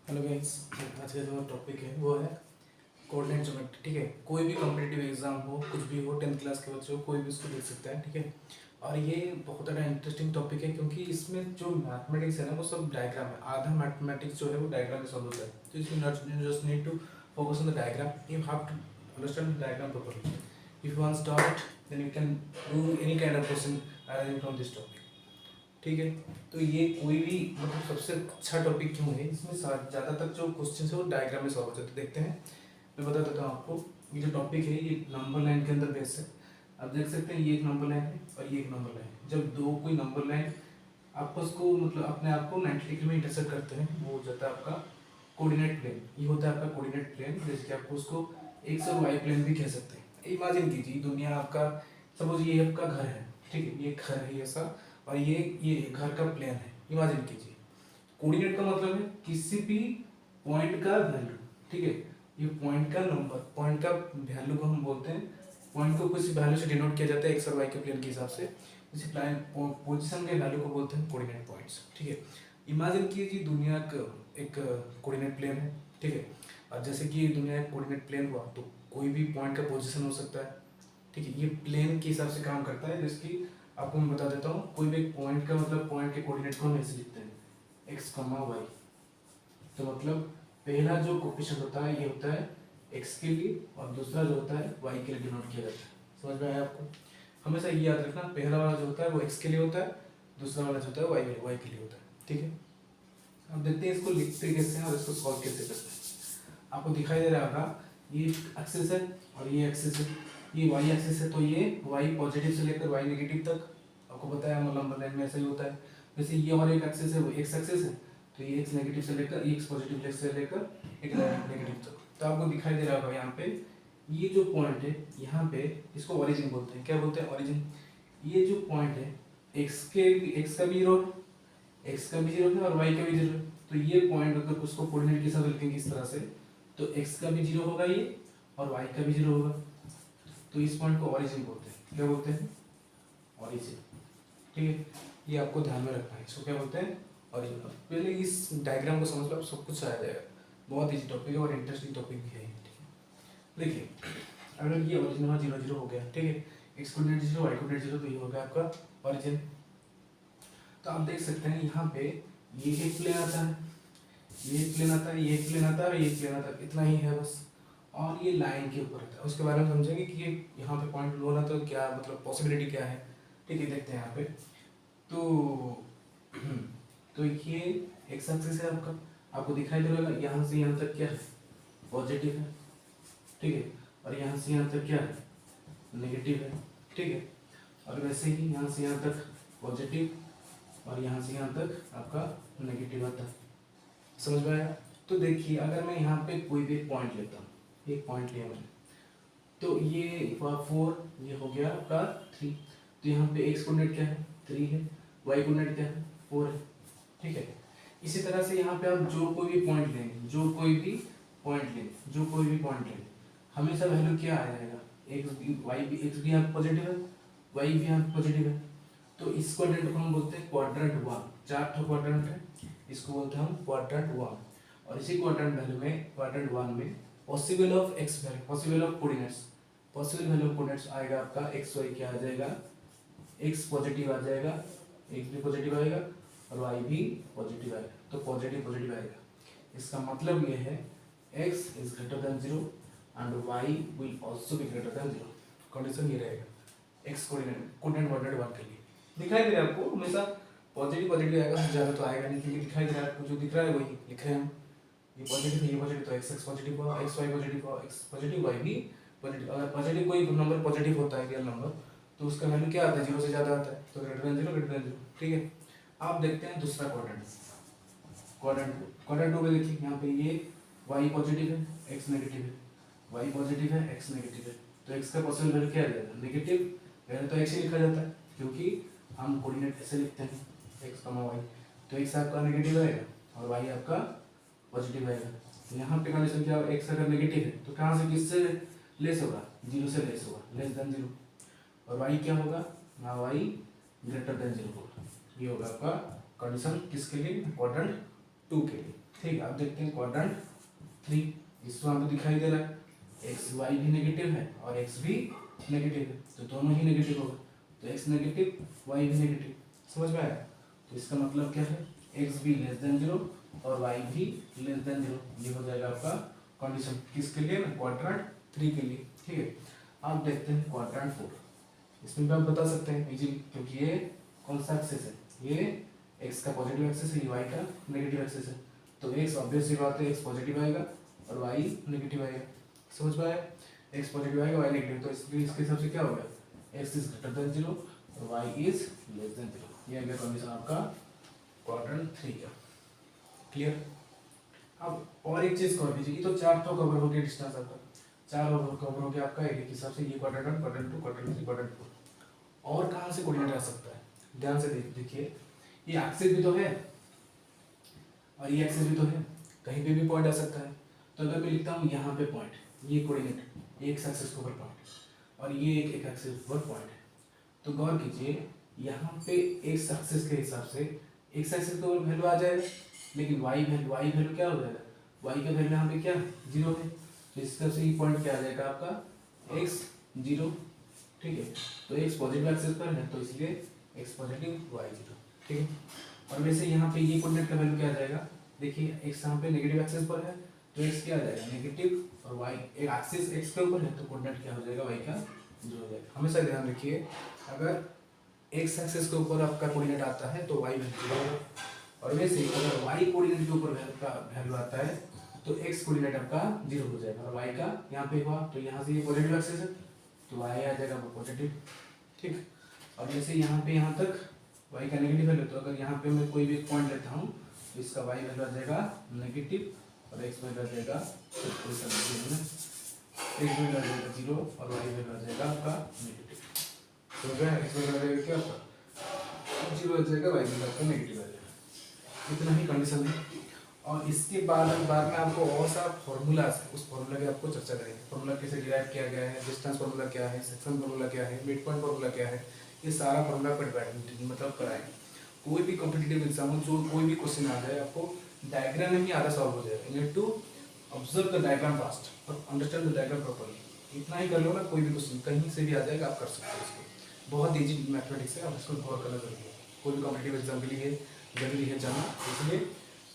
Hello guys. आज का जो टॉपिक है वो है कोऑर्डिनेट ज्योमेट्री। ठीक है, कोई भी कॉम्पिटिटिव एग्जाम हो, कुछ भी हो, 10th क्लास के बच्चे हो, कोई भी इसको देख सकता है। ठीक है, और ये बहुत ज़्यादा इंटरेस्टिंग टॉपिक है क्योंकि इसमें जो मैथमेटिक्स है ना वो सब डायग्राम है। आधा मैथमेटिक्स जो है वो डायग्राम में सॉल्व होता है। तो इसमें just need to focus on the diagram. You have to understand the diagram properly. If you want start then you can do any kind of question arising from this topic. ठीक है, तो ये कोई भी मतलब सबसे अच्छा टॉपिक क्यों है, इसमें ज़्यादातर जो क्वेश्चन है वो डायग्राम में सॉल्व हो जाते हैं। देखते हैं, मैं बता देता हूँ आपको। ये जो टॉपिक है ये नंबर लाइन के अंदर बेस है। आप देख सकते हैं ये एक नंबर लाइन है और ये एक नंबर लाइन है। जब दो कोई नंबर लाइन आपस को मतलब अपने आप को 90 डिग्री में इंटरसेक्ट करते हैं, वो हो जाता है आपका कोऑर्डिनेट प्लेन। ये होता है आपका कोऑर्डिनेट प्लेन, जैसे कि आपको उसको एक्स और वाई प्लेन भी कह सकते हैं। इमेजिन कीजिए दुनिया आपका, सपोज ये आपका घर है। ठीक है, ये घर है ऐसा, और ये घर का प्लेन है। इमेजिन कीजिए, कोऑर्डिनेट का मतलब है किसी भी पॉइंट का वैल्यू। ठीक है, ये पॉइंट का नंबर, पॉइंट का वैल्यू को हम बोलते हैं, पॉइंट को किसी वैल्यू से डिनोट किया जाता है एक्स और वाई के प्लेन के हिसाब से। इसी प्लान पोजीशन के वैल्यू को बोलते हैं कोऑर्डिनेट पॉइंट्स। ठीक है, इमेजिन कीजिए दुनिया का एक कोऑर्डिनेट प्लेन है। ठीक है, और जैसे कि दुनिया एक कोऑर्डिनेट प्लेन हुआ तो कोई भी पॉइंट का पोजीशन हो सकता है। ठीक है, ये प्लेन के हिसाब से काम करता है। जैसे कि आपको मैं बता देता हूँ, कोई भी एक पॉइंट का मतलब पॉइंट के कोऑर्डिनेट को हम ऐसे लिखते हैं एक्स कमा वाई। तो मतलब पहला जो कोफिशिएंट होता है ये होता है एक्स के लिए, और दूसरा जो होता है वाई के लिए डिनोट किया जाता है। समझ में आया आपको? हमेशा ये याद रखना, पहला वाला जो होता है वो एक्स के लिए होता है, दूसरा वाला जो होता है वाई के लिए होता है। ठीक है, अब देखते हैं इसको लिखते कैसे हैं और इसको सॉल्व कैसे करते हैं। आपको दिखाई दे रहा होगा ये एक्सिस है और ये एक्सिस है। ये वाई एक्सिस है, तो ये वाई पॉजिटिव से लेकर वाई नेगेटिव तक। आपको बताया नंबर लाइन में ऐसा ही होता है। जैसे ये और एक एक्सिस है वो एक्स एक्सिस है, तो ये एक्स नेगेटिव से लेकर एक्स पॉजिटिव से लेकर एक नेगेटिव तक। तो आपको दिखाई दे रहा होगा यहाँ पे ये जो पॉइंट है, यहाँ पे इसको ओरिजिन बोलते हैं। क्या बोलते हैं? ओरिजिन। ये जो पॉइंट है एक्स का भी जीरो है, एक्स का भी जीरो है और वाई का भी जीरो है। तो ये पॉइंट अगर उसको कोऑर्डिनेट के साथ लिखेंगे इस तरह से, तो x का भी जीरो होगा ये, और y का भी जीरो होगा। तो इस पॉइंट को ओरिजिन बोलते हैं। क्या बोलते हैं? ओरिजिन। ठीक है, ये आपको ध्यान में रखना है। इसको क्या बोलते हैं? ओरिजिन। पहले इस डायग्राम को समझ लो, आप सब कुछ आ जाएगा। बहुत इजी टॉपिक है और इंटरेस्टिंग टॉपिक भी है। ठीक है, देखिए अगर ये ओरिजिन वहाँ जीरो जीरो हो गया, ठीक है, x coordinate zero, y coordinate zero, तो ये हो गया आपका ओरिजिन। तो आप देख सकते हैं यहाँ पे ये एक प्लेन आता है, ये एक प्लेन आता है, ये एक प्लेन आता है और ये एक प्लेन आता है। इतना ही है बस। और ये लाइन के ऊपर रहता है, उसके बारे में समझेंगे कि ये यहाँ पे पॉइंट लो ना तो क्या मतलब पॉसिबिलिटी क्या है। ठीक है, देखते हैं यहाँ पे। तो तो ये एक्स एक्सिस है आपका, आपको दिखाई दे रहा है यहाँ से यहाँ तक क्या है? पॉजिटिव है। ठीक है, और यहाँ से यहाँ तक क्या है? नेगेटिव है। ठीक है, और वैसे ही यहाँ से यहाँ तक पॉजिटिव और यहाँ से यहाँ तक आपका नेगेटिव आता है। समझ में आया? तो देखिए अगर मैं यहाँ पे कोई भी पॉइंट लेता हूँ, एक पॉइंट लिया मैंने, तो ये हुआ 4, ये हो गया आपका 3। तो यहाँ पे एक्स कोऑर्डिनेट क्या है? 3 है, वाई कोऑर्डिनेट क्या है? 4 है। ठीक है, इसी तरह से यहाँ पे आप जो कोई भी पॉइंट लेंगे, जो कोई भी पॉइंट लेंगे, हमेशा वैल्यू क्या आ जाएगा? एक्स भी वाई भी, एक्स भी यहाँ पॉजिटिव है, वाई भी यहाँ पॉजिटिव है। तो इस क्वाड्रेंट को हम बोलते हैं क्वाड्रेंट 1। 4 क्वाड्रेंट है, इसको बोलते हैं हम क्वाड्रेंट 1। और इसी क्वाड्रेंट वैल्यू में, क्वाड्रेंट 1 में possible of x value, possible of coordinates, possible value of coordinates आएगा आपका एक्स वाई क्या आ जाएगा? एक्स पॉजिटिव आ जाएगा, एक्स भी पॉजिटिव आएगा और वाई भी पॉजिटिव आएगा। तो पॉजिटिव पॉजिटिव आएगा, इसका मतलब ये है x is greater than 0 and y will also be greater than 0। Condition ये रहेगा एक्स कोऑर्डिनेट 1 के लिए। दिखाई दे रहा है आपको? हमेशा पॉजिटिव पॉजिटिव आएगा, ज़्यादा तो आएगा नहीं, क्योंकि दिखाई दे रहा है आपको, जो दिख रहा है वही लिख रहे हैं हम। ये पॉजिटिव है, ये पॉजिटिव, तो एक्स एक्स पॉजिटिव हुआ, एक्स वाई पॉजिटिव हुआ, एक्स पॉजिटिव वाई भी पॉजिटिव। अगर पॉजिटिव कोई नंबर पॉजिटिव होता है, रियल नंबर, तो उसका वैल्यू क्या आता है? 0 से ज़्यादा आता है, तो ग्रेटर देन 0, ग्रेटर देन 0। ठीक है, आप देखते हैं दूसरा क्वाड्रेंट, क्वाड्रेंट 2 में देखिए यहाँ पे ये वाई पॉजिटिव है, एक्स नेगेटिव है, वाई पॉजिटिव है, एक्स नेगेटिव है। तो एक्स का पॉसिबल वैल्यू क्या आ जाएगा? नेगेटिव। पहले तो एक्स ही लिखा जाता है क्योंकि हम कोऑर्डिनेट ऐसे लिखते हैं एक्स कमा वाई। तो एक्स आपका नेगेटिव आएगा और वाई आपका पॉजिटिव आएगा। तो यहाँ पे कंडीशन क्या होगा? एक्स अगर नेगेटिव है तो कहाँ से किससे लेस होगा? 0 से लेस होगा, लेस देन 0। और वाई क्या होगा? ना वाई ग्रेटर देन 0 होगा। ये होगा आपका कंडीशन किसके लिए? क्वाड्रेंट 2 के लिए। ठीक है, अब देखते हैं क्वाड्रेंट 3, इसको हमें दिखाई दे रहा है एक्स वाई भी नेगेटिव है और एक्स भी नेगेटिव है, तो दोनों ही नेगेटिव होगा, तो एक्स नेगेटिव वाई भी नेगेटिव। समझ में आया? तो इसका मतलब क्या है, एक्स भी लेस देन 0 और वाई भी लेस देन 0, ये हो जाएगा आपका कंडीशन किसके लिए ना, क्वाड्रेंट 3 के लिए। ठीक है, अब देखते हैं क्वाड्रेंट 4, इसमें भी आप बता सकते हैं इजीली, क्योंकि ये कौन सा एक्सिस है, ये एक्स का पॉजिटिव एक्सिस है, ये वाई का नेगेटिव एक्सिस है, तो एक्स ऑब्वियस सी बात है एक्स पॉजिटिव आएगा और वाई नेगेटिव आएगा। समझ में आया? एक्स पॉजिटिव आएगा वाई नेगेटिव, तो इसलिए इसके हिसाब से क्या होगा, एक्स इज ग्रेटर देन 0 और वाई इज लेस देन 0, ये अगला कंडीशन आपका क्वाड्रेंट 3 का। क्लियर? अब और एक चीज कवर कीजिए, तो 4 तो कवर हो गया डिस्टेंस आपका, 4 कवर हो गया आपका एक हिसाब से, ये क्वाड्रेंट 1, क्वाड्रेंट 2, क्वाड्रेंट 3, क्वाड्रेंट 4। और कहाँ से कोऑर्डिनेट आ सकता है, ध्यान से देखिए, ये एक्सिस भी तो है और ये एक्सिस भी तो है, कहीं पे भी पॉइंट आ सकता है। तो अगर मैं लिखता हूँ यहाँ पे पॉइंट, ये कोऑर्डिनेट एक्स एक्सिस के ऊपर पॉइंट और ये एक एक्सिस के ऊपर पॉइंट है, तो गौर कीजिए यहाँ पे एक्स एक्सिस के हिसाब से एक्स एक्सिस के ऊपर वैल्यू आ जाएगा, लेकिन वाई वैल्यू क्या हो जाएगा, वाई का वैल्यू यहाँ पे क्या 0 है, तो इस तरह से ये पॉइंट क्या आ जाएगा आपका x 0। ठीक है, तो x पॉजिटिव एक्सिस पर है तो इसलिए x पॉजिटिव y 0। ठीक है, और वैसे यहाँ पे ये कोऑर्डिनेट का वैल्यू क्या आ जाएगा, देखिए x यहाँ पे नेगेटिव एक्सिस पर है तो x क्या आ जाएगा नेगेटिव और y एक एक्सिस x के ऊपर है तो कोऑर्डिनेट क्या हो जाएगा y का 0 हो जाएगा। हमेशा ध्यान रखिए, अगर x एक्सिस के ऊपर आपका कोऑर्डिनेट आता है तो y वैल्यू 0 होगा, और वैसे अगर y कोऑर्डिनेट के ऊपर वैल्यू आता है तो x कोऑर्डिनेट आपका 0 हो जाएगा, और y का यहाँ पे हुआ तो यहाँ से ये पॉजिटिव एक्सिस है तो y आ जाएगा पॉजिटिव। ठीक, और जैसे यहाँ पे यहाँ तक y का नेगेटिव वैल्यू, तो अगर यहाँ पे मैं कोई भी पॉइंट लेता हूँ तो इसका y वैल्यू आ जाएगा नेगेटिव और x वैल्यू आ जाएगा x वैल्यू आ जाएगा 0 और y वैल्यू आ जाएगा आपका नेगेटिव। तो क्या x वैल्यू आ जाएगा क्या आपका 0 आ जाएगा, y वैल्यू आपका नेगेटिव आ जाएगा। इतना ही कंडीशन है, और इसके बाद में आपको और सा फॉर्मूला है, उस फॉर्मूला की आपको चर्चा करेंगे, फॉर्मूला कैसे डिराइव किया गया है, डिस्टेंस फॉर्मूला क्या है, सेक्शन फॉर्मूला क्या है, मिड पॉइंट फॉर्मूला क्या है, ये सारा फॉर्मूला पर मतलब कराएंगे। कोई भी कॉम्पिटिटिव एग्जाम जो कोई भी क्वेश्चन आ जाए आपको डायग्राम में ही आधा सॉल्व हो जाएगा। You need to observe the diagram fast और अंडरस्टैंड द डायग्राम प्रॉपर्ली, इतना ही कर लो ना, कोई भी क्वेश्चन कहीं से भी आ जाएगा आप कर सकते हो इसको, बहुत ईजी मैथमेटिक्स है और इसको गौर करना जरूरी है, कोई भी कॉम्पिटिटिव एग्जाम के लिए जरूरी है जानना। इसलिए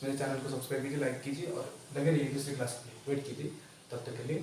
मेरे चैनल को सब्सक्राइब कीजिए, लाइक कीजिए और लगे रहिए दूसरी क्लास के लिए, वेट कीजिए, तब तक के लिए।